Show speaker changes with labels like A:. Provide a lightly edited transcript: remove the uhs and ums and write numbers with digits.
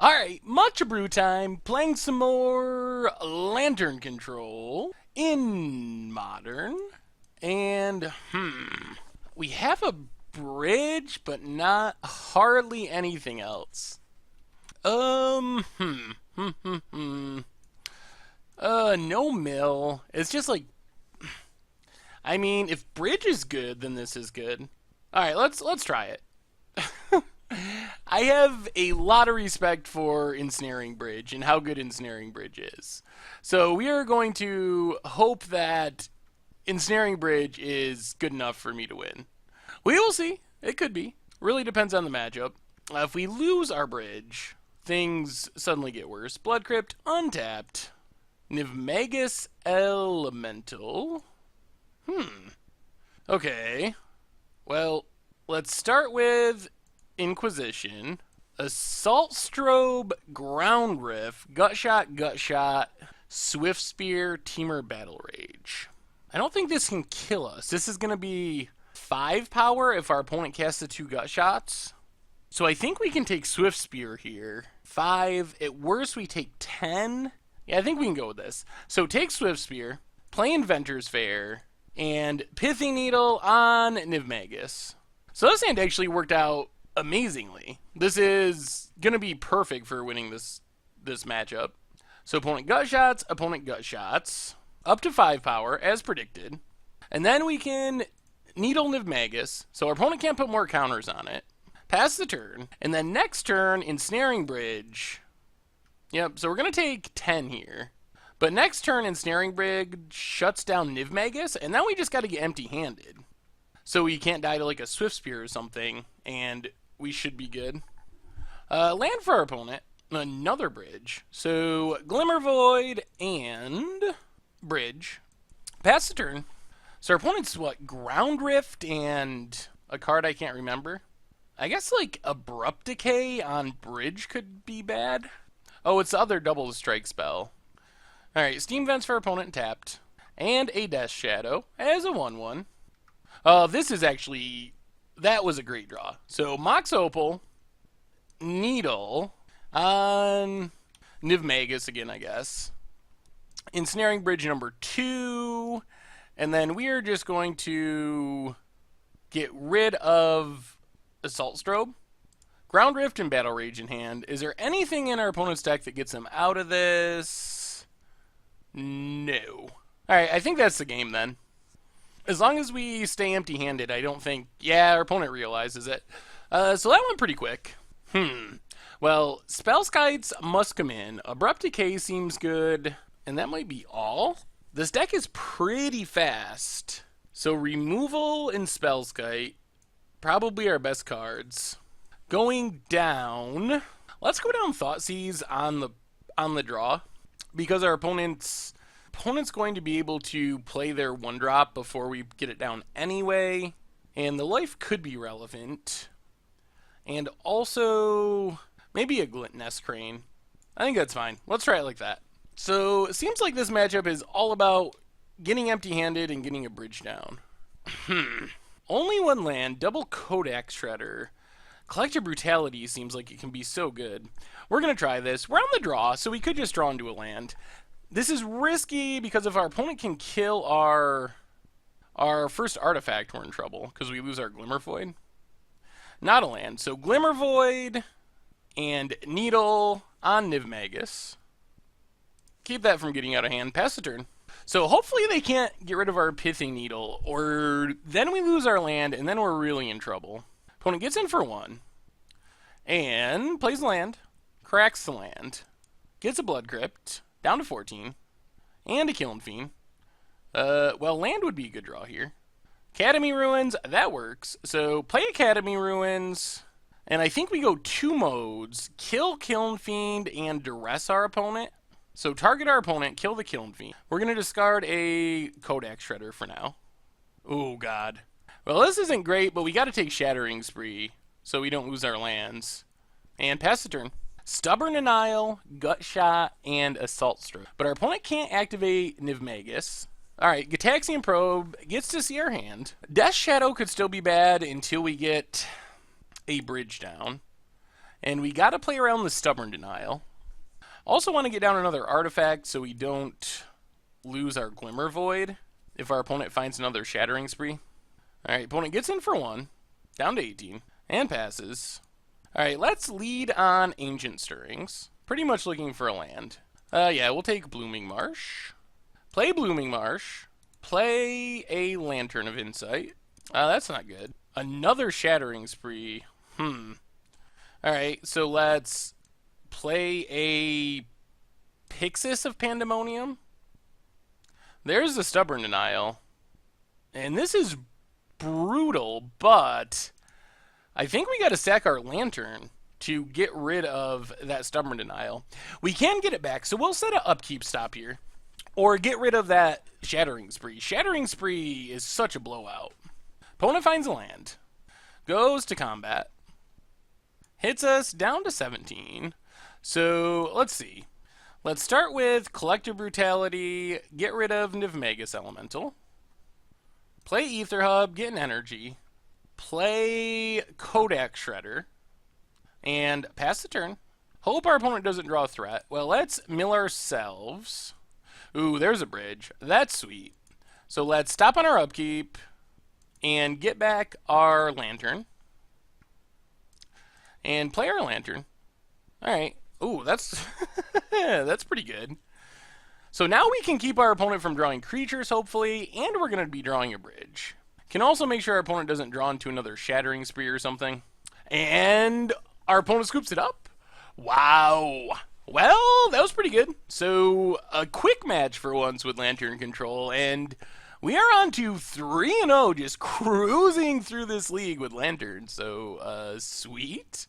A: Alright, much Abrew time, playing some more Lantern Control in Modern. And, we have a bridge, but not hardly anything else. Um, hmm, hmm, hmm, hmm. No mill. It's just like, I mean, if bridge is good, then this is good. Alright, let's try it. I have a lot of respect for Ensnaring Bridge and how good Ensnaring Bridge is. So we are going to hope that Ensnaring Bridge is good enough for me to win. We will see. It could be. Really depends on the matchup. If we lose our bridge, things suddenly get worse. Blood Crypt untapped. Nivmagus Elemental. Okay. Well, let's start with Inquisition, Assault Strobe, Ground Riff, Gut Shot, Swift Spear, Teamer Battle Rage. I don't think this can kill us. This is going to be 5 power if our opponent casts the 2 Gut Shots. So I think we can take Swift Spear here. 5. At worst, we take 10. Yeah, I think we can go with this. So take Swift Spear, play Inventor's Fair, and Pithy Needle on Nivmagus. So this hand actually worked out amazingly. This is going to be perfect for winning this matchup. So opponent gut shots, up to 5 power, as predicted. And then we can Needle Nivmagus, so our opponent can't put more counters on it. Pass the turn, and then next turn, Ensnaring Bridge. Yep, so we're going to take 10 here. But next turn, Ensnaring Bridge shuts down Nivmagus, and then we just got to get empty-handed. So we can't die to like a Swift Spear or something, and we should be good. Land for our opponent, another bridge. So Glimmer Void and bridge. Pass the turn. So our opponent's what? Ground Rift and a card I can't remember. I guess like Abrupt Decay on bridge could be bad. Oh, it's the other double strike spell. Alright, Steam Vents for our opponent tapped. And a Death Shadow as a 1/1. This is actually, that was a great draw. So Mox Opal, Needle, on Nivmagus again, I guess. Ensnaring Bridge number 2, and then we are just going to get rid of Assault Strobe. Ground Rift and Battle Rage in hand. Is there anything in our opponent's deck that gets him out of this? No. Alright, I think that's the game then. As long as we stay empty-handed, I don't think... Yeah, our opponent realizes it. So that went pretty quick. Well, Spellskites must come in. Abrupt Decay seems good. And that might be all? This deck is pretty fast. So Removal and Spellskite, probably our best cards. Going down... Let's go down Thoughtseize on the draw. Because our opponent's going to be able to play their 1-drop before we get it down anyway. And the life could be relevant. And also, maybe a Glint Nest Crane. I think that's fine. Let's try it like that. So, it seems like this matchup is all about getting empty-handed and getting a bridge down. Only 1 land, double Codex Shredder. Collective Brutality seems like it can be so good. We're going to try this. We're on the draw, so we could just draw into a land. This is risky because if our opponent can kill our first artifact, we're in trouble because we lose our Glimmer Void. Not a land. So Glimmer Void and Needle on Nivmagus. Keep that from getting out of hand. Pass the turn. So hopefully they can't get rid of our Pithy Needle, or then we lose our land and then we're really in trouble. Opponent gets in for 1 and plays land, cracks the land, gets a Blood Crypt, down to 14, and a Killing Fiend. Well, land would be a good draw here. Academy Ruins, that works. So play Academy Ruins, and I think we go 2 modes. Kill Killing Fiend and Duress our opponent. So target our opponent, kill the Killing Fiend. We're going to discard a Codex Shredder for now. Oh, God. Well, this isn't great, but we got to take Shattering Spree so we don't lose our lands. And pass the turn. Stubborn Denial, Gut Shot, and Assault Stroke. But our opponent can't activate Nivmagus. Alright, Gitaxian Probe gets to see our hand. Death Shadow could still be bad until we get a bridge down. And we got to play around the Stubborn Denial. Also want to get down another artifact so we don't lose our Glimmer Void if our opponent finds another Shattering Spree. Alright, opponent gets in for 1, down to 18, and passes. Alright, let's lead on Ancient Stirrings. Pretty much looking for a land. Yeah, we'll take Blooming Marsh. Play Blooming Marsh. Play a Lantern of Insight. That's not good. Another Shattering Spree. Alright, so let's play a Pixis of Pandemonium. There's the Stubborn Denial. And this is brutal, but I think we got to sack our Lantern to get rid of that Stubborn Denial. We can get it back, so we'll set an upkeep stop here. Or get rid of that Shattering Spree. Shattering Spree is such a blowout. Opponent finds a land. Goes to combat. Hits us down to 17. So, let's see. Let's start with Collective Brutality. Get rid of Nivmagus Elemental. Play Ether Hub. Get an energy. Play Kodak Shredder. And pass the turn. Hope our opponent doesn't draw a threat. Well, let's mill ourselves. Ooh, there's a bridge. That's sweet. So let's stop on our upkeep and get back our Lantern. And play our Lantern. Alright. Ooh, that's that's pretty good. So now we can keep our opponent from drawing creatures, hopefully, and we're going to be drawing a bridge. Can also make sure our opponent doesn't draw into another Shattering Spree or something. And our opponent scoops it up. Wow. Well, that was pretty good. So, a quick match for once with Lantern Control, and we are on to 3-0, just cruising through this league with Lantern. So, sweet.